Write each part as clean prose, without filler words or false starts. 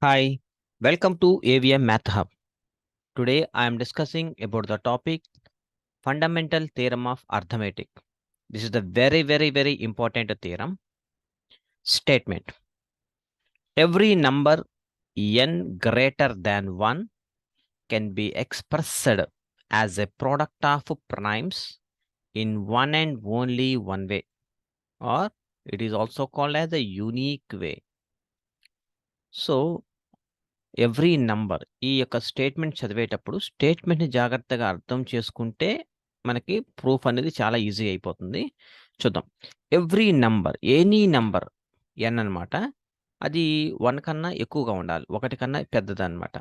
Hi, welcome to AVM Math Hub. Today I am discussing about the topic Fundamental Theorem of Arithmetic. This is the very important theorem statement. Every number n greater than 1 can be expressed as a product of primes in one and only one way, or it is also called as a unique way. So every number ఈ యొక్క statement చదివేటప్పుడు స్టేట్మెంట్‌ని జాగ్రత్తగా అర్థం చేసుకుంటే మనకి proof అనేది చాలా easy అయిపోతుంది. చూద్దాం. Every number, any number n అనమాట. అది 1 కన్నా ఎక్కువగా ఉండాలి. 1 కన్నా పెద్దదనమాట.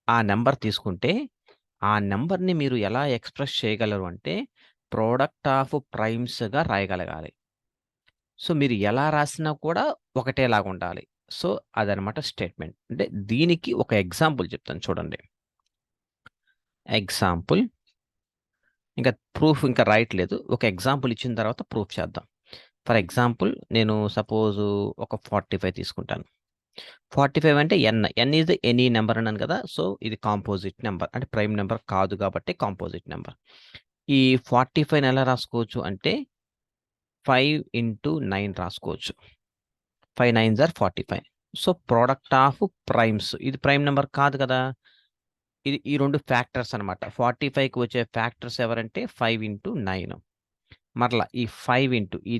ఆ నంబర్ తీసుకుంటే, ఆ నంబర్‌ని మీరు ఎలా ఎక్స్‌ప్రెస్ చేయగలరు అంటే, ప్రొడక్ట్ ఆఫ్ ప్రైమ్స్‌గా రాయగలగాలి. సో, మీరు ఎలా రాసినా కూడా ఒకటేలాగుండాలి. సో, అదనమాట స్టేట్మెంట్. అంటే దీనికి ఒక ఎగ్జాంపుల్ చెప్తాను చూడండి. ఎగ్జాంపుల్ ఇంకా ప్రూఫ్ ఇంకా రాయట్లేదు. ఒక ఎగ్జాంపుల్ ఇచ్చిన తర్వాత ప్రూఫ్ చేద్దాం. ఫర్ ఎగ్జాంపుల్ నేను సపోజు ఒక 45 తీసుకుంటాను. 45 అంటే n. n is any number అన్నాను కదా! సో, ఇది కాంపోజిట్ నంబర్. అంటే ప్రైమ్ నంబర్ కాదు కాబట్టి కాంపోజిట్ నంబర్. ఈ 45ని ఎలా రాసుకోవచ్చు అంటే 5 ఇంటూ 9 రాసుకోవచ్చు. 5 9s are 45. So, product of primes. ఇది ప్రైమ్ నంబర్ కాదు కదా! ఇది ఈ 2 ఫ్యాక్టర్స్ అనమాట. 45కి వచ్చే ఫ్యాక్టర్స్ ఎవరంటే 5 ఇంటూ 9. మరలా ఈ 5 ఇంటూ ఈ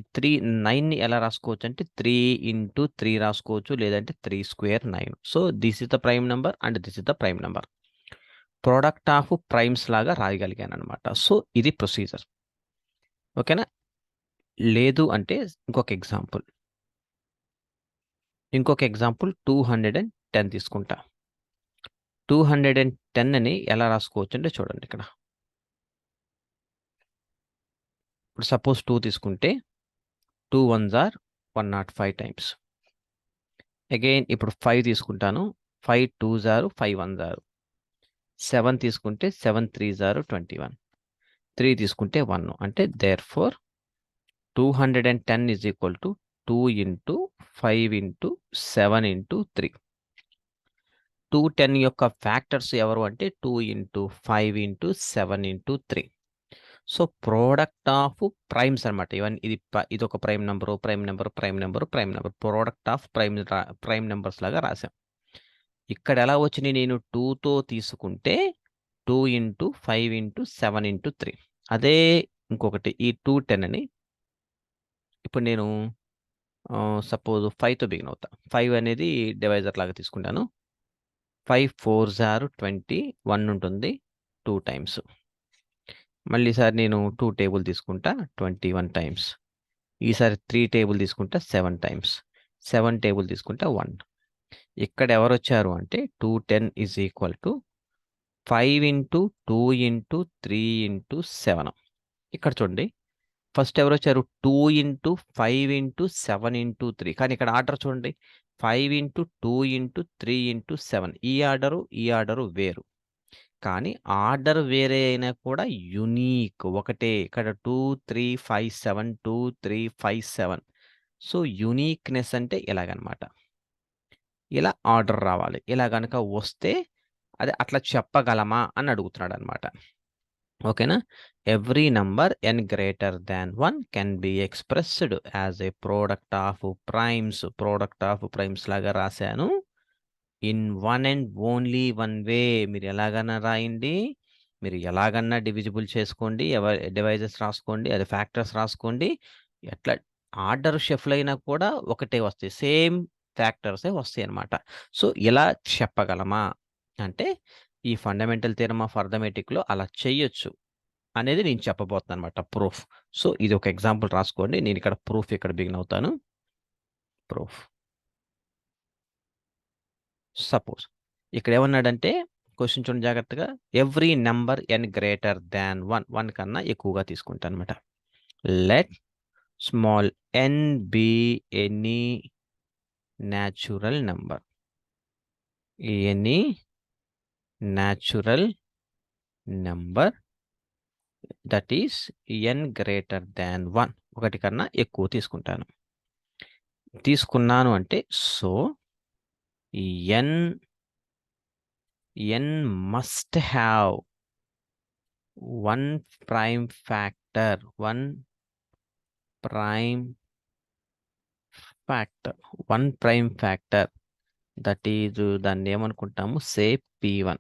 9ని ఎలా రాసుకోవచ్చు అంటే 3 ఇంటూ 3 రాసుకోవచ్చు. లేదంటే 3 square 9. So, this is the prime number and this is the prime number. Product of primes లాగా రాయగలిగాననమాట. సో, ఇది ప్రొసీజర్. ఓకేనా? లేదు అంటే ఇంకొక ఎగ్జాంపుల్. 210 తీసుకుంటా. 210ని ఎలా రాసుకోవచ్చు అంటే చూడండి ఇక్కడ. ఇప్పుడు సపోజ్ 2 తీసుకుంటే 2 1s ఆర్ 105 టైమ్స్. అగైన్ ఇప్పుడు 5 తీసుకుంటాను. 5 2s ఆర్ 5 1s ఆర్. 7 తీసుకుంటే 7 3s ఆర్ 21. 3 తీసుకుంటే 1. అంటే therefore 210 is equal to 2 into 5 into 7 into 3. 210 యొక్క ఫ్యాక్టర్స్ ఎవరు అంటే 2 into 5 into 7 into 3. So, product of primes అనమాట. ఇదొక prime number, prime number, prime number, prime number. Product of prime numbers లాగా రాసాం. ఇక్కడ ఎలా వచ్చినాయి నేను 2తో తీసుకుంటే 2 ఇంటూ 5 ఇంటూ 7 ఇంటూ 3. అదే ఇంకొకటి ఈ 210ని ఇప్పుడు నేను సపోజ్ 5తో బిగిన్ అవుతా. 5 అనేది డివైజర్ లాగా తీసుకుంటాను. 5 4s ఆర్ 20. 1 ఉంటుంది 2 టైమ్స్. మళ్ళీ ఈసారి నేను 2 టేబుల్ తీసుకుంటా 21 టైమ్స్. ఈసారి 3 టేబుల్ తీసుకుంటా 7 టైమ్స్. 7 టేబుల్ తీసుకుంటా 1. ఇక్కడ ఎవరొచ్చారు అంటే 210 is equal to 5 into 2 into 3 into 7. ఇక్కడ చూడండి. ఫస్ట్ ఎవరొచ్చారు 2 ఇంటూ 5 ఇంటూ 7 ఇంటూ 3. కానీ ఇక్కడ ఆర్డర్ చూడండి. 5 ఇంటూ 2 ఇంటూ 3 ఇంటూ 7. ఈ ఆర్డరు వేరు. కానీ ఆర్డర్ వేరే అయినా కూడా యూనిక్ ఒకటే. ఇక్కడ 2 3 5 7 2 3 5 7. సో, యూనిక్‌నెస్ అంటే ఇలాగనమాట. ఇలా ఆర్డర్ రావాలి. ఇలా గనక వస్తే అది అట్లా చెప్పగలమా అని అడుగుతున్నాడనమాట. ఓకేనా? Every number n greater than 1 can be expressed as a product of primes. Product of primes లాగా రాసాను. In one and only one way. మీరు ఎలాగన్నా రాయండి. మీరు ఎలాగన్నా డివిజిబుల్ చేసుకోండి. డివైజెస్ రాసుకోండి. అది ఫ్యాక్టర్స్ రాసుకోండి. ఎట్లా ఆర్డర్ షఫుల్ అయినా కూడా ఒకటే వస్తాయి. సేమ్ ఫ్యాక్టర్సే వస్తాయన్నమాట. సో, ఇలా చెప్పగలమా? అంటే ఈ ఫండమెంటల్ థియరమ్ ఆఫ్ అర్థమెటిక్‌లో అలా చెయ్యొచ్చు అనేది నేను చెప్పబోతున్నానన్నమాట ప్రూఫ్. సో, ఇది ఒక ఎగ్జాంపుల్ రాసుకోండి. నేను ఇక్కడ ప్రూఫ్ ఇక్కడ బిగిన్ అవుతాను. ప్రూఫ్. సపోజ్ ఇక్కడేమన్నాడంటే క్వెషన్ చూడండి జాగ్రత్తగా. Every number n greater than 1. 1 కన్నా ఎక్కువగా తీసుకుంటానన్నమాట. Let small n be any natural number. Any natural number that is n greater than 1. 1 కన్నా ఎక్కువ తీసుకుంటాను. తీసుకున్నాను అంటే so n must have one prime factor, one prime factor, one prime factor, that is దాన్ని ఏమనుకుంటాము, సే p1.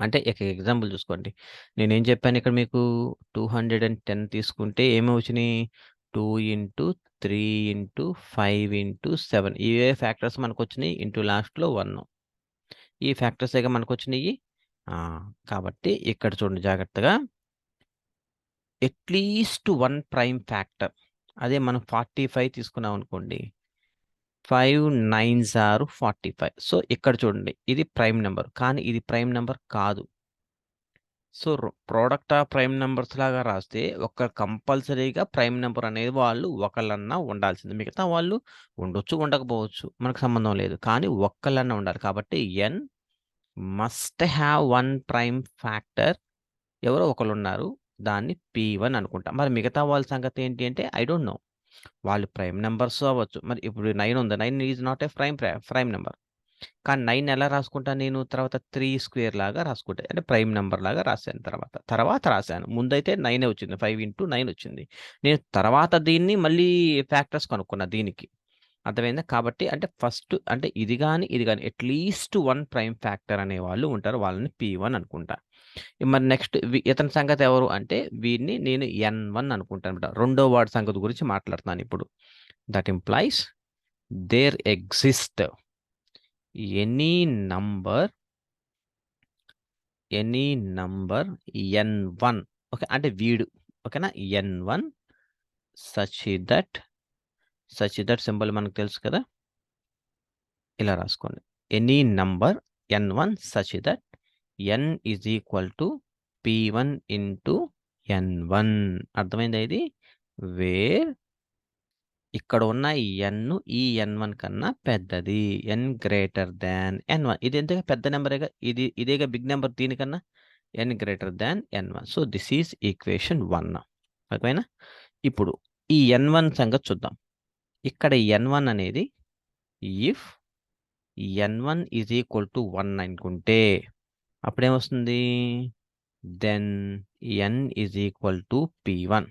అంటే ఇక example చూసుకోండి. నేనేం చెప్పాను ఇక్కడ మీకు 210 తీసుకుంటే ఏమి వచ్చినాయి, 2 ఇంటూ 3 ఇంటూ 5 ఇంటూ 7 ఇవే ఫ్యాక్టర్స్ మనకు వచ్చినాయి. ఇంటూ లాస్ట్లో 1 ఈ ఫ్యాక్టర్సేగా మనకు వచ్చినాయి. కాబట్టి ఇక్కడ చూడండి జాగ్రత్తగా, అట్లీస్ట్ వన్ ప్రైమ్ ఫ్యాక్టర్. అదే మనం 45 తీసుకున్నాం అనుకోండి, 5 9s are 45. సో ఇక్కడ చూడండి, ఇది ప్రైమ్ నెంబర్, కానీ ఇది ప్రైమ్ నెంబర్ కాదు. So product of prime numbers లాగా రాస్తే ఒక కంపల్సరీగా ప్రైమ్ నెంబర్ అనేది వాళ్ళు ఒకళ్ళన్నా ఉండాల్సింది. మిగతా వాళ్ళు ఉండొచ్చు, ఉండకపోవచ్చు, మనకు సంబంధం లేదు. కానీ ఒక్కళ్ళన్నా ఉండాలి. కాబట్టి n must have one prime factor. ఎవరో ఒకళ్ళు ఉన్నారు, దాన్ని p1 అనుకుంటాం. మరి మిగతా వాళ్ళ సంగతి ఏంటి అంటే ఐ డోంట్ నో. వాళ్ళు ప్రైమ్ నెంబర్స్ అవ్వచ్చు. మరి ఇప్పుడు 9 ఉంది, 9 is not a prime number. కానీ 9 ఎలా రాసుకుంటాను నేను, తర్వాత 3 స్క్వేర్ లాగా రాసుకుంటా, అంటే ప్రైమ్ నెంబర్ లాగా రాశాను. తర్వాత రాశాను. ముందైతే 9 వచ్చింది, 5 ఇంటూ 9 వచ్చింది. నేను తర్వాత దీన్ని మళ్ళీ ఫ్యాక్టర్స్ కనుక్కున్నా దీనికి. అర్థమైందా? కాబట్టి అంటే ఫస్ట్ అంటే ఇది కానీ అట్లీస్ట్ వన్ ప్రైమ్ ఫ్యాక్టర్ అనే వాళ్ళు ఉంటారు, వాళ్ళని p1 అనుకుంటా. మరి నెక్స్ట్ ఇతని సంగతి ఎవరు అంటే వీడిని నేను n1 అనుకుంటాను అనమాట. రెండో వాడి సంగతి గురించి మాట్లాడుతున్నాను ఇప్పుడు. That implies there exist any number n1. Okay, అంటే వీడు. ఓకేనా, n1 సచ్ దట్ సింబల్ మనకు తెలుసు కదా, ఇలా రాసుకోండి. Any number n1 such that n is equal to p1 into n1. అర్థమైందా ఇది? వేర్ ఇక్కడ ఉన్న n ఈ n1 కన్నా పెద్దది, n గ్రేటర్ దాన్ n1. ఇది ఎంతగా పెద్ద నెంబరేగా, ఇదేగా బిగ్ నెంబర్ దీనికన్నా, n greater than n1. So this is equation 1. ఓకేనా? ఇప్పుడు ఈ n1 సంగతి చూద్దాం. ఇక్కడ n1 అనేది if n1 is equal to 1 అనుకుంటే అప్పుడేమొస్తుంది, then n is equal to p1.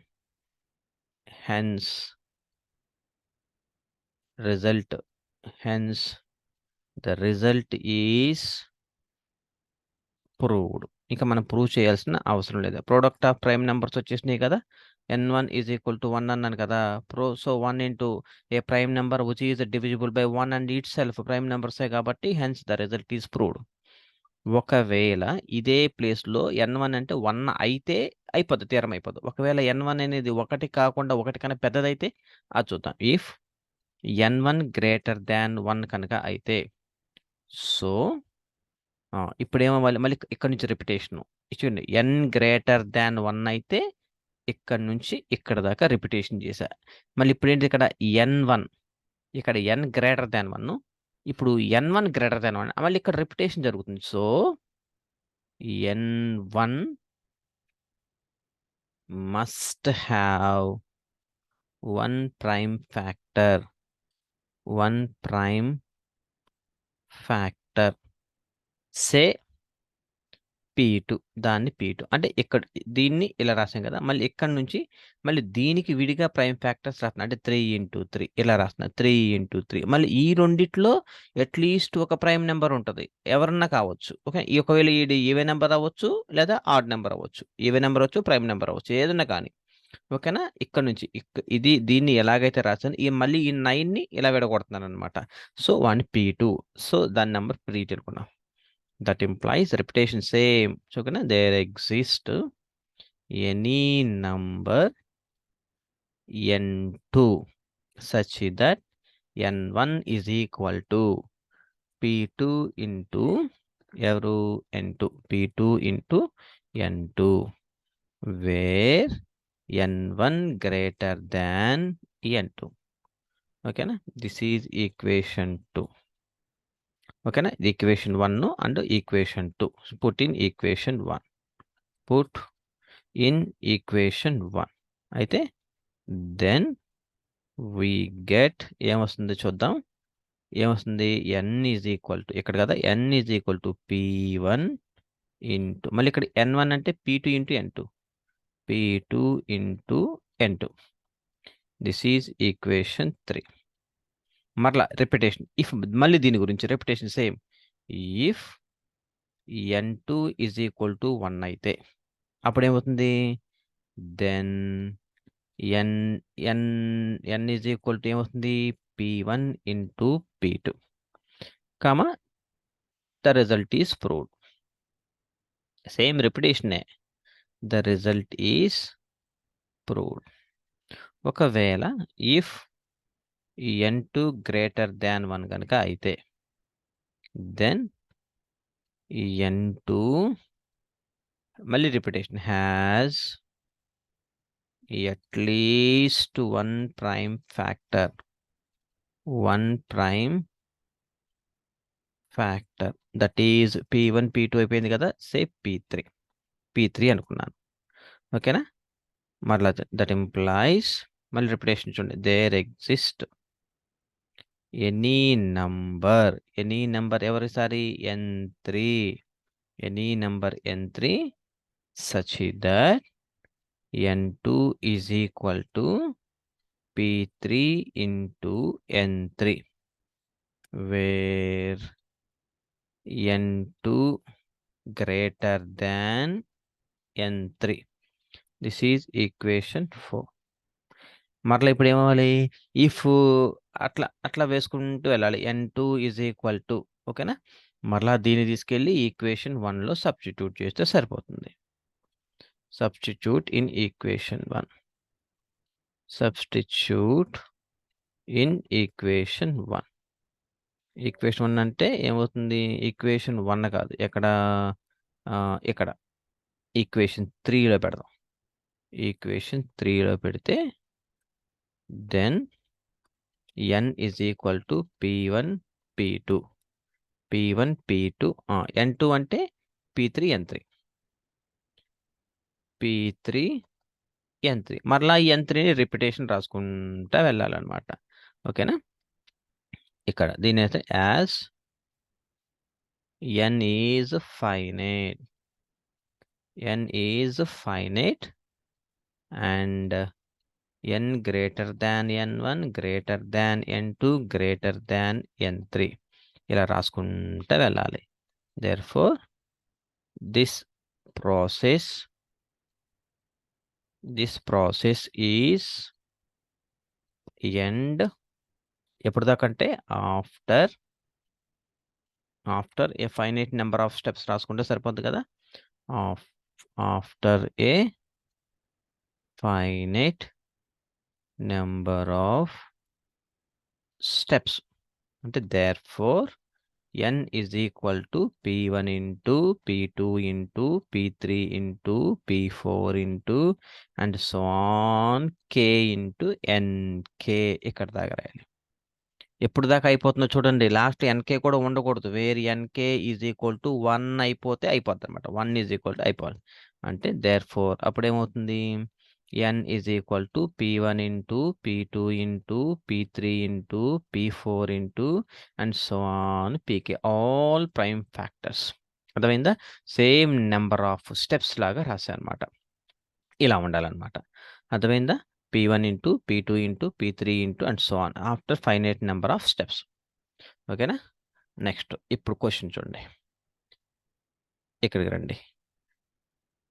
Hence the result is proved. ఇంకా మనం ప్రూవ్ చేయాల్సిన అవసరం లేదు. ప్రోడక్ట్ ఆఫ్ ప్రైమ్ నెంబర్స్ వచ్చేసినాయి కదా, n1 ఈజ్ ఈక్వల్ టు 1 అన్నాను కదా. So 1 into a prime number which is divisible by 1 and itself prime నెంబర్సే కాబట్టి hence the result is proved. ఒకవేళ ఇదే ప్లేస్లో n1 అంటే 1 అయితే అయిపోద్ది, థియరం అయిపోద్ది. ఒకవేళ n1 అనేది 1 కాకుండా 1 కన్నా పెద్దదైతే అది చూద్దాం. ఇఫ్ n1 గ్రేటర్ దాన్ 1 కనుక అయితే, సో ఇప్పుడేమవ్వాలి, మళ్ళీ ఇక్కడ నుంచి రిపిటేషను చూడండి. n గ్రేటర్ దాన్ 1 అయితే ఇక్కడ నుంచి ఇక్కడ దాకా రిపిటేషన్ చేశా. మళ్ళీ ఇప్పుడు ఏంటి, ఇక్కడ n1, ఇక్కడ n గ్రేటర్ దాన్ 1, ఇప్పుడు n1 గ్రేటర్ దాన్ 1, మళ్ళీ ఇక్కడ రిపిటేషన్ జరుగుతుంది. So n1 must have one prime factor say p2. దాన్ని p2 అంటే ఇక్కడ దీన్ని ఇలా రాసాం కదా, మళ్ళీ ఇక్కడ నుంచి మళ్ళీ దీనికి విడిగా ప్రైమ్ ఫ్యాక్టర్స్ రాస్తున్నా, అంటే 3 ఇంటూ 3 ఇలా రాస్తున్నా, 3 ఇంటూ 3. మళ్ళీ ఈ రెండిట్లో అట్లీస్ట్ ఒక ప్రైమ్ నెంబర్ ఉంటుంది, ఎవరన్నా కావచ్చు. ఓకే, ఒకవేళ ఇది ఈవె నెంబర్ అవ్వచ్చు లేదా ఆడ్ నెంబర్ అవ్వచ్చు, ఈవె నెంబర్ అవ్వచ్చు, ప్రైమ్ నెంబర్ అవ్వచ్చు, ఏదన్నా కానీ. ఓకేనా, ఇక్కడ నుంచి దీన్ని ఎలాగైతే రాసాను, మళ్ళీ ఈ 9ని ఇలా విడగొడుతున్నాను అనమాట. సో వాడిని p2. సో దాని నెంబర్ p2 అనుకున్నాం. That implies repetition same. So there exists any number n2 such that n1 is equal to p2 into n2, p2 into n2, where n1 greater than n2. Okay na? This is equation 2. ఓకేనా, ఇది equation 1 and equation 2. Put in equation 1. అయితే then we get ఏమొస్తుందో చూద్దాం. ఏమొస్తుంది? n is equal to ఇక్కడ కదా n is equal to p1 into మళ్ళీ ఇక్కడ n1 అంటే p2 into n2. p2 into n2. This is equation 3. మరలా రిపిటేషన్. ఇఫ్ మళ్ళీ దీని గురించి repetition same. If n2 is equal to 1 అయితే అప్పుడేమవుతుంది? Then n n n is equal to ఏమవుతుంది? p1 into p2 comma the result is proved. Same రిపిటేషనే. The result is proved. ఒకవేళ if n2 greater than 1 కనుక అయితే then n2 మళ్ళీ repetition has at least 1 prime factor. 1 prime factor that is p1 p2 అయిపోయింది కదా, say p3 అనుకున్నాను. ఓకేనా? మరలా దట్ ఇంప్లాయిస్ మళ్ళీ రిపిటేషన్ చూడండి. దేర్ ఎగ్జిస్ట్ ఎనీ నంబర్ ఎవరిసారి n3 any number n3 such that n2 is equal to p3 into n3 where n2 greater than n3. This is equation 4. మరలా ఇప్పుడు ఏమవ్వాలి? ఇఫ్ అట్లా వేసుకుంటూ వెళ్ళాలి. n2 ఈజ్ ఈక్వల్ టు ఓకేనా? మరలా దీన్ని తీసుకెళ్ళి ఈక్వేషన్ 1లో సబ్స్టిట్యూట్ చేస్తే సరిపోతుంది. Substitute in equation 1. Substitute in equation 1. Equation 1 అంటే ఏమవుతుంది? ఈక్వేషన్ 1 కాదు, ఇక్కడ ఈక్వేషన్ 3లో పెడదాం. ఈక్వేషన్ 3లో పెడితే then n is equal to p1 p2 p1 p2 n2 అంటే p3 n3 p3 n3. మరలా ఈ n3ని రిపిటేషన్ రాసుకుంటా వెళ్ళాలన్నమాట. ఓకేనా? ఇక్కడ దీని అయితే as n is finite and n greater than n1 greater than n2 greater than n3 ఇలా రాసుకుంటా వెళ్ళాలి. therefore this process is end ఎప్పుడు దాకా అంటే after A finite number of steps రాసుకుంటే సరిపోతుంది కదా. After A finite number of steps అంటే therefore n is equal to p1 into p2 into p3 into p4 into and so on k into nk ఇక్కడ దాకా రాయాలి. ఎప్పుడు దాకా అయిపోతుందో చూడండి. లాస్ట్ nk కూడా ఉండకూడదు. Where nk is equal to 1 అయిపోతే అయిపోద్ది అనమాట. 1 ఈజ్ ఈక్వల్ టు అయిపోవాలి అంటే therefore అప్పుడేమవుతుంది? n is equal to p1 into p2 into p3 into p4 into and so on pk all prime factors. అర్థమైందా? సేమ్ నెంబర్ ఆఫ్ స్టెప్స్ లాగా రాశా అనమాట. ఇలా ఉండాలన్నమాట. అర్థమైందా? p1 into p2 into p3 into and so on after finite number of steps. ఓకేనా? Next ఇప్పుడు question చూడండి. ఇక్కడికి రండి.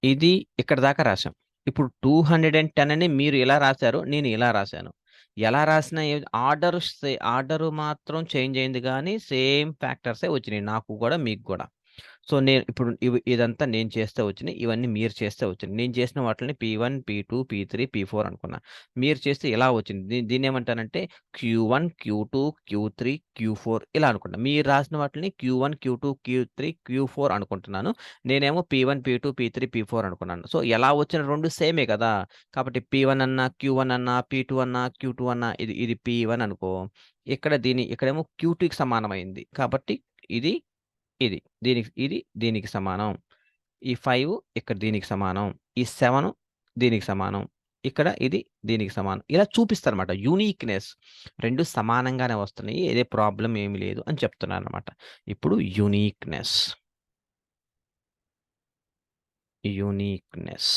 ఇది ఇక్కడ దాకా రాసాం. ఇప్పుడు 210 అని మీరు ఇలా రాశారు, నేను ఇలా రాశాను. ఎలా రాసినా ఆర్డర్ మాత్రం చేంజ్ అయింది కానీ సేమ్ ఫ్యాక్టర్సే వచ్చినాయి నాకు కూడా మీకు కూడా. సో నేను ఇప్పుడు ఇదంతా నేను చేస్తే వచ్చినాయి, ఇవన్నీ మీరు చేస్తే వచ్చినాయి. నేను చేసిన వాటిని p1 p2 p3 p4 అనుకున్నా. మీరు చేస్తే ఇలా వచ్చింది. దీన్ని ఏమంటానంటే q1 q2 q3 q4 ఇలా అనుకుంటా. మీరు రాసిన వాటిని q1 q2 q3 q4 అనుకుంటున్నాను. నేనేమో p1 p2 p3 p4 అనుకున్నాను. సో ఎలా వచ్చిన రెండు సేమే కదా. కాబట్టి p1 అన్నా q1 అన్నా p2 అన్నా q2 అన్నా ఇది p1 అనుకో. ఇక్కడేమో q2కి సమానమైంది కాబట్టి ఇది దీనికి సమానం. ఈ 5 ఇక్కడ దీనికి సమానం. ఈ 7 దీనికి సమానం. ఇక్కడ ఇది దీనికి సమానం. ఇలా చూపిస్తారనమాట. యూనిక్‌నెస్ 2 సమానంగానే వస్తున్నాయి. ఏదే ప్రాబ్లమ్ ఏమి లేదు అని చెప్తున్నారనమాట. ఇప్పుడు యూనిక్‌నెస్. యూనిక్‌నెస్.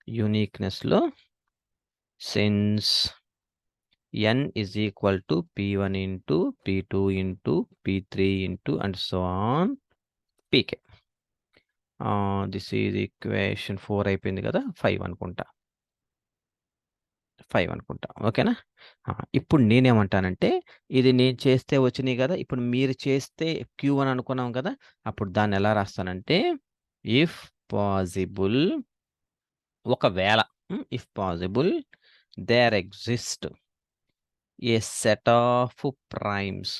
యూనిక్‌నెస్‌లో since n is equal to p1 into p2 into p3 into and so on pk. This is equation 4 అయిపోయింది కదా! 5 అనుకుంటా. 5 అనుకుంటా. ఓకేనా? ఇప్పుడు నేనేమంటానంటే, ఇది నేను చేస్తే వచ్చినియి గదా! ఇప్పుడు మీరు చేస్తే Q1 అనుకున్నాం కదా! అప్పుడు దాన్నెలా రాస్తానంటే, ఇఫ్ పాజిబుల్ ఒకవేళ if possible there exist a set of primes.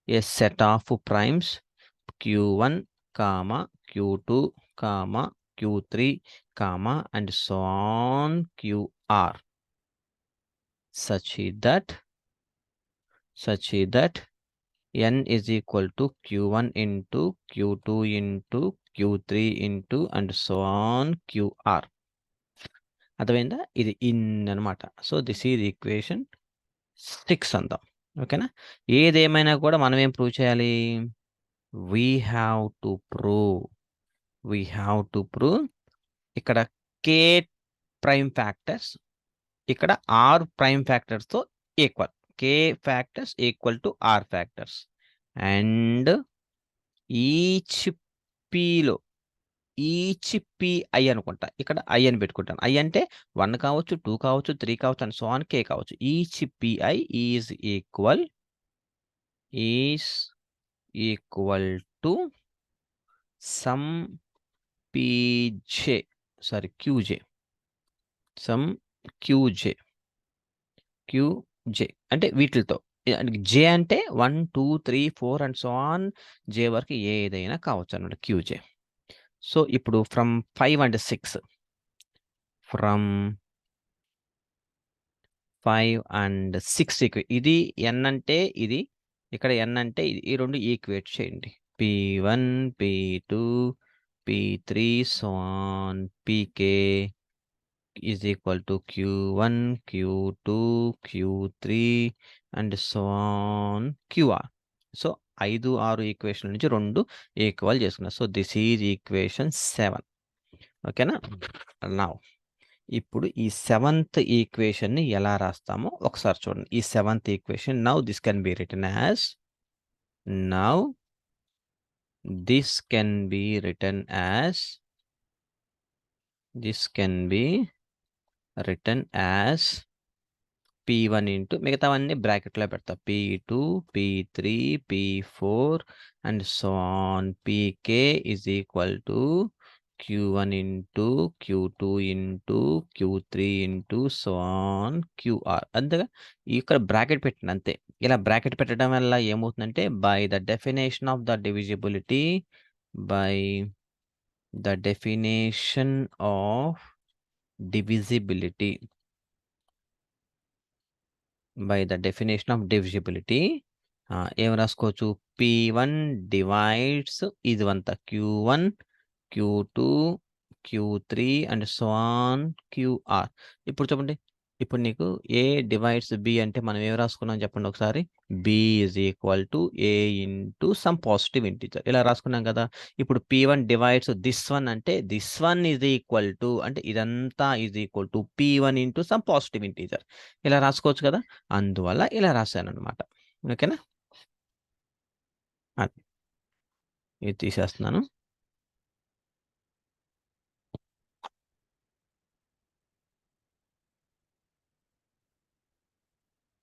A set of primes Q1, Q2, Q3, and so on QR such that n is equal to Q1 into Q2 into Q3 into and so on QR. అర్థమైందా? ఇది in అనమాట. So, this is equation 6 అందాం. ఓకేనా? ఏదేమైనా కూడా మనం ఏం prove చేయాలి? వి హావ్ టు ప్రూవ్ ఇక్కడ k ప్రైమ్ ఫ్యాక్టర్స్, ఇక్కడ r ప్రైమ్ ఫ్యాక్టర్స్‌తో equal. k factors equal to r factors. And each pలో ఈచ్ pi అనుకుంటా. ఇక్కడ i అని పెట్టుకుంటాను. i అంటే 1 కావచ్చు, 2 కావచ్చు, 3 కావచ్చు అండ్ సో ఆన్ k కావచ్చు. Each pi is equal to some qj. Some qj అంటే వీటిలతో. j అంటే 1, 2, 3, 4 అండ్ సో ఆన్ j వరకు ఏదైనా కావచ్చనమాట qj. సో, ఇప్పుడు ఫ్రమ్ 5 అండ్ 6 ఫ్రమ్ 5 అండ్ 6 ఇది n అంటే ఇది, ఇక్కడ n అంటే ఇది. ఈ 2 ఈక్వేట్ చేయండి. p1, p2, p3 so on pk is equal to Q1, Q2, Q3 and so on QR. So, 5, 6 ఈక్వేషన్‌ల నుంచి 2 ఈక్వల్ చేసుకున్నా. So, this is equation 7. ఓకేనా? నౌ ఇప్పుడు ఈ 7th ఈక్వేషన్‌ని ఎలా రాస్తామో ఒకసారి చూడండి. ఈ 7th equation now this can be written as now this can be written as P1 into మిగతావన్నీ బ్రాకెట్‌లో పెడతా. P2, P3, P4 and so on pk is equal to Q1 into Q2 into Q3 into so on QR. అంతేగా? ఇక్కడ bracket పెట్టండి అంతే. ఇలా bracket పెట్టడం వల్ల ఏమవుతుందంటే by the definition of the divisibility by the definition of divisibility by the definition of divisibility ఏం రాసుకోవచ్చు? P1 divides ఇదివంతా Q1, Q2, Q3 and so on QR. ఇప్పుడు చెప్పండి. ఇప్పుడు నీకు A డివైడ్స్ B అంటే మనం ఏం రాసుకున్నాం చెప్పండి ఒకసారి? B is equal to A into some positive integer. ఇలా రాసుకున్నాం కదా! ఇప్పుడు P1 డివైడ్స్ దిస్ వన్ అంటే this one is equal to అంటే ఇదంతా is equal to P1 into some positive integer. ఇలా రాసుకోవచ్చు కదా! అందువల్ల ఇలా రాశాననమాట. ఓకేనా? అది. ఇది తీసేస్తున్నాను.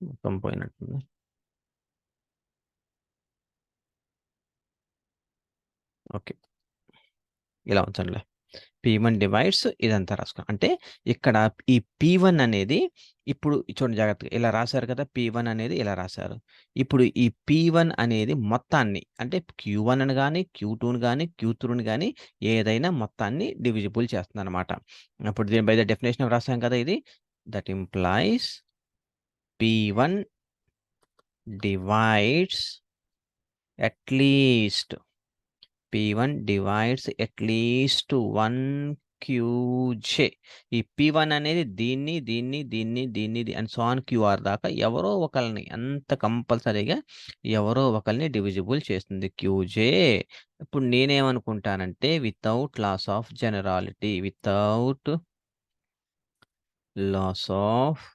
మొత్తం పోయినట్టుంది. ఓకే. ఇలా ఉంచండిలే. P1 డివైడ్స్ ఇదంతా రాసుకో. అంటే ఇక్కడ ఈ P1 అనేది ఇప్పుడు చూడండి జాగ్రత్తగా ఇలా రాశారు కదా! P1 అనేది ఇలా రాశారు. ఇప్పుడు ఈ P1 అనేది మొత్తాన్ని అంటే Q1 అని గాని, Q2ని గాని, Q3ని గాని ఏదైనా మొత్తాన్ని డివిజిబుల్ చేస్తుందనమాట. అప్పుడు దీని బై ద డెఫినిషన్ రాసాం కదా! ఇది. That implies P1 divides at least P1 divides at least one QJ. ఈ P1 అనేది దీన్ని అండ్ సో ఆన్ క్యూఆర్ దాకా ఎవరో ఒకళ్ళని కంపల్సరీగా ఎవరో ఒకళ్ళని డివిజిబుల్ చేస్తుంది క్యూజే. ఇప్పుడు నేనేమనుకుంటానంటే without loss of generality, without loss of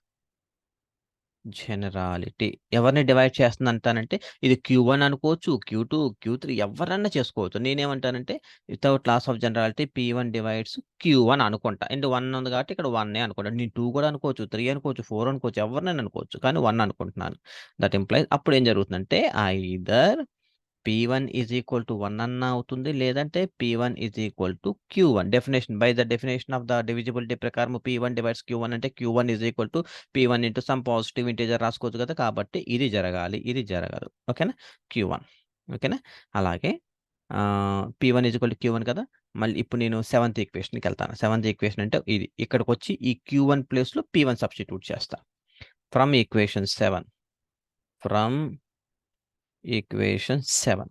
generality ఎవరిని డివైడ్ చేస్తుందంటానంటే ఇది Q1 అనుకోవచ్చు, Q2, Q3 ఎవరన్నా చేసుకోవచ్చు. నేనేమంటానంటే without loss of generality P1 divides Q1 అనుకుంటా. 1 ఉంది కాబట్టి ఇక్కడ 1 అనుకుంటా. నేను 2 కూడా అనుకోవచ్చు, 3 అనుకోవచ్చు, 4 అనుకోవచ్చు, ఎవరినైనా అనుకోవచ్చు. కానీ 1 అనుకుంటున్నాను. దట్ ఇంప్లైస్ అప్పుడు ఏం జరుగుతుందంటే either P1 is equal to 1 అన్నా అవుతుంది. లేదంటే P1 is equal to Q1. By the definition of the divisibility ప్రకారం P1 డివైడ్స్ Q1 అంటే Q1 is equal to P1 into some positive integer రాసుకోవచ్చు కదా! కాబట్టి ఇది జరగాలి. ఇది జరగదు. ఓకేనా? Q1. ఓకేనా? అలాగే P1 is equal to Q1 కదా! మళ్ళీ ఇప్పుడు నేను సెవెంత్ ఈక్వేషన్‌కెళ్తాను. సెవెంత్ ఈక్వేషన్ అంటే ఇది. ఇక్కడికొచ్చి ఈ Q1 ప్లేస్‌లో P1 సబ్స్టిట్యూట్ చేస్తా. From equation 7. From equation 7.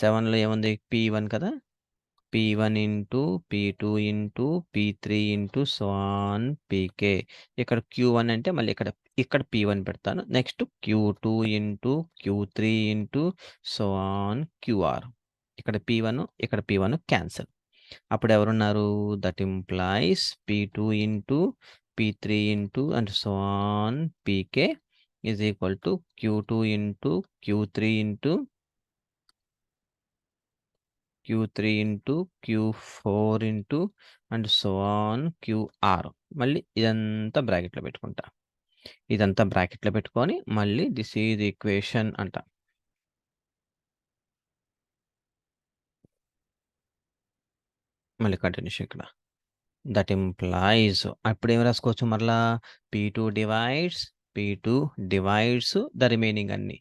7లో ఏముంది? P1 కదా! P1 into P2 into P3 into so on Pk. ఇక్కడ Q1 అంటే మళ్ళీ ఇక్కడ P1 పెడతాను. Next Q2 into Q3 into so on Qr. ఇక్కడ P1 క్యాన్సెల్. అప్పుడు ఎవరున్నారు? That implies P2 into P3 into and so on Pk is equal to Q2 into Q3 into Q3 into Q4 into and so on Qr. మళ్ళీ ఇదంతా బ్రాకెట్‌లో పెట్టుకుంటా. ఇదంతా బ్రాకెట్‌లో పెట్టుకొని మళ్ళీ దిస్ ఈజ్ ఈక్వేషన్ అంట. మళ్ళీ కంటిన్యూషన్ ఇక్కడ. దట్ ఇంప్లైస్ అప్పుడేం రాసుకోవచ్చు మరలా P2 డివైడ్స్ ద రిమైనింగ్ అన్నీ.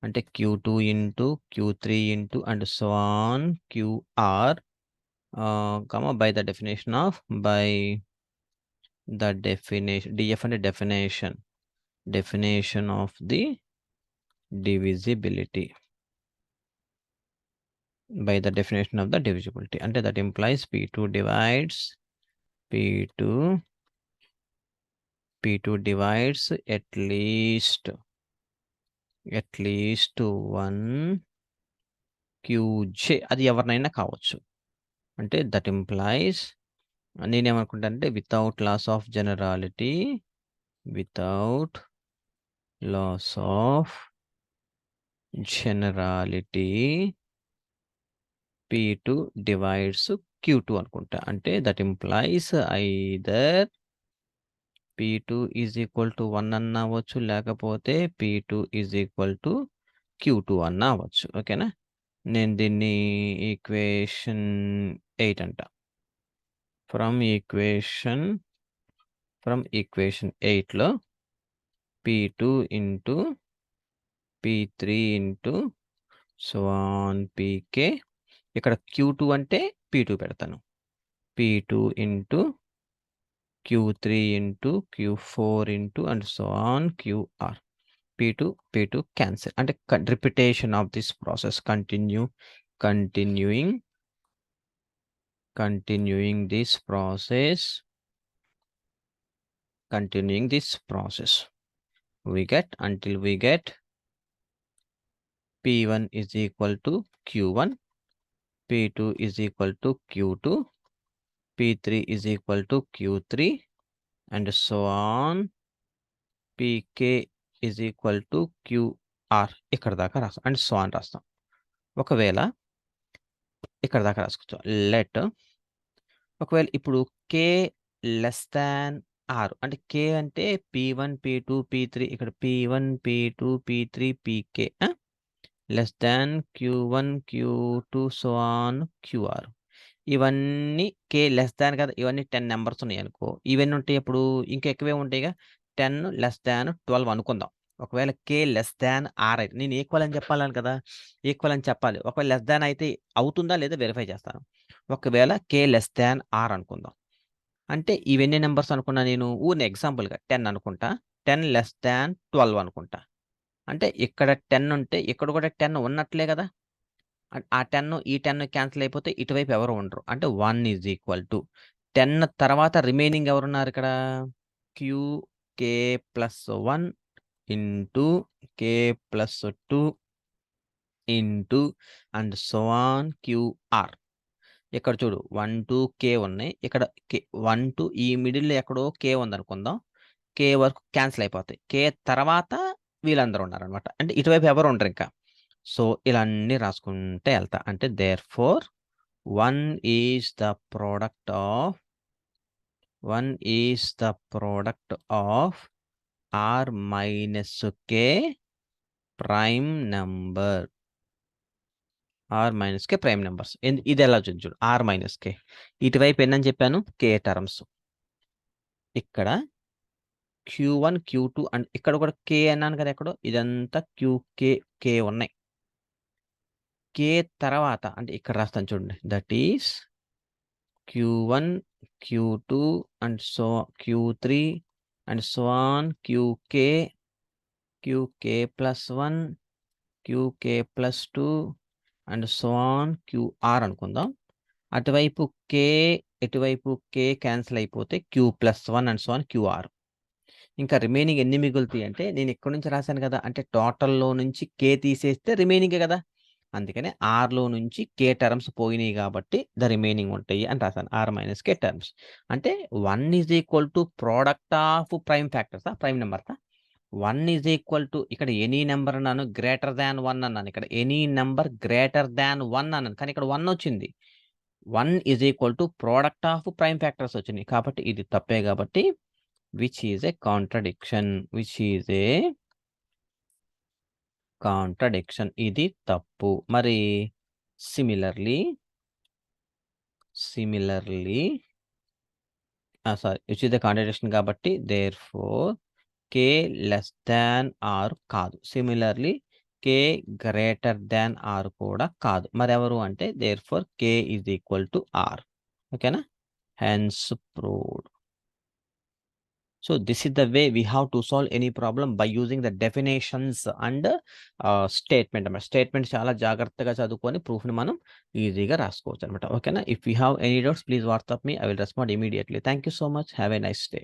అంటే Q2 into Q3 into and so on Qr, by the definition of DF అంటే definition of the divisibility. By the definition of the divisibility. అంటే that implies P2 divides at least 1 Qj. అది ఎవరినైనా కావచ్చు. అంటే that implies నేనేమనుకుంటానంటే without loss of generality P2 divides Q2 అనుకుంటా. అంటే that implies either P2 is equal to 1 అన్నా అవ్వచ్చు, లేకపోతే P2 is equal to Q2 అన్నా అవ్వచ్చు. ఓకేనా? నేను దీన్ని ఈక్వేషన్ 8 అంట. ఫ్రమ్ ఈక్వేషన్ 8లో P2 into P3 into so on Pk. ఇక్కడ Q2 అంటే P2 పెడతాను. P2 into Q3 into Q4 into and so on Qr. P2 cancel. అంటే repetition of this process continuing this process until we get P1 is equal to Q1, P2 is equal to Q2, P3 is equal to Q3 and so on. Pk is equal to Qr. ఇక్కడ దాకా రాస్తాం and so on రాస్తాం. ఒకవేళ ఇక్కడ దాకా రాసుకోవచ్చు. ఒకవేళ ఇప్పుడు k లెస్ దాన్ r అంటే k అంటే P1, P2, P3 ఇక్కడ P1, P2, P3, Pk less than Q1, Q2 so on Qr. ఇవన్నీ k లెస్ దాన్ కదా! ఇవన్నీ 10 నంబర్స్ ఉన్నాయనుకో. ఇవన్నీ ఉంటాయి అప్పుడు ఇంకా ఎక్కువే ఉంటాయిగా. 10 లెస్ దాన్ 12 అనుకుందాం. ఒకవేళ k లెస్ దాన్ r అయితే నేను ఈక్వల్ అని చెప్పాలని కదా! ఈక్వల్ అని చెప్పాలి. ఒకవేళ లెస్ దాన్ అయితే అవుతుందా లేదా వెరిఫై చేస్తాను. ఒకవేళ k లెస్ దాన్ r అనుకుందాం. అంటే ఇవెన్ని నంబర్స్ అనుకున్నా నేను ఊరినే ఎగ్జాంపుల్‌గా 10 అనుకుంటా. 10 లెస్ దాన్ 12 అనుకుంటా. అంటే ఇక్కడ 10 ఉంటే ఇక్కడ కూడా 10 ఉన్నట్లే కదా! ఆ 10 ఈ 10 క్యాన్సిల్ అయిపోతే ఇటువైపు ఎవరు ఉండరు. అంటే 1 ఈజ్ ఈక్వల్ టు 10 తర్వాత రిమైనింగ్ ఎవరున్నారు ఇక్కడ? QK plus 1 into K plus 2 into and so on QR. ఇక్కడ చూడు 1, 2 కే ఉన్నాయి. ఇక్కడ 1, 2 ఈ మిడిల్‌లో ఎక్కడో కే ఉందనుకుందాం. కే వరకు క్యాన్సిల్ అయిపోతాయి. కే తర్వాత వీళ్ళందరూ ఉన్నారనమాట. అంటే ఇటువైపు ఎవరు ఉండరింకా. సో, ఇలా అన్నీ రాసుకుంటే ఎళ్తా. అంటే therefore 1 is the product of 1 is the product of R minus K prime number. R minus K prime numbers. ఇది ఎలా వచ్చింది చూడు. R minus K. ఇటువైపు ఎన్నని చెప్పాను? K terms. ఇక్కడ క్యూ1, క్యూ2 అండ్ ఇక్కడ కూడా కే అన్నాను కదా ఎక్కడో. ఇదంతా క్యూకే, కే ఉన్నాయి. కే తర్వాత అంటే ఇక్కడ రాస్తాను చూడండి. That is q one, q two and so క్యూ3 and so on q k, q k plus 1, q k plus 2 and so on q r అనుకుందాం. అటువైపు కే, ఇటువైపు కే క్యాన్సిల్ అయిపోతే q plus 1 and so on q r. ఇంకా రిమైనింగ్ ఎన్ని మిగులుతాయి అంటే నేను ఇక్కడి నుంచి రాశాను కదా. అంటే టోటల్‌లో నుంచి కే తీసేస్తే రిమైనింగే కదా. అందుకనే ఆర్‌లో నుంచి కే టర్మ్స్ పోయినాయి కాబట్టి ద రిమైనింగ్ ఉంటాయి అని రాశాను. R minus k terms. అంటే 1 is equal to product of prime ఫ్యాక్టర్సా? ప్రైమ్ నంబర్సా? 1 ఈజ్ ఈక్వల్ టు ఇక్కడ ఎనీ నంబర్ అన్నాను. గ్రేటర్ థాన్ 1 అన్నాను. ఇక్కడ ఎనీ నంబర్ గ్రేటర్ థాన్ 1 అన్నాను. కానీ ఇక్కడ 1 వచ్చింది. 1 is equal to product of prime factors వచ్చినాయి. కాబట్టి ఇది తప్పే కాబట్టి which is a contradiction. Which is a contradiction. ఇది తప్పు. మరి similarly sorry which is the contradiction కాబట్టి therefore k less than r కాదు. Similarly k greater than r కూడా కాదు. మరెవరు అంటే therefore k is equal to r. ఓకేనా? Hence proved. So this is the way we have to solve any problem by using the definitions and statement అన్నమాట. Statement చాలా జాగ్రత్తగా చదువుకొని ప్రూఫ్‌ని మనం ఈజీగా రాసుకోవచ్చు అనమాట. ఓకేనా? If you have any doubts please WhatsApp me. I will respond immediately. Thank you so much. Have a nice day.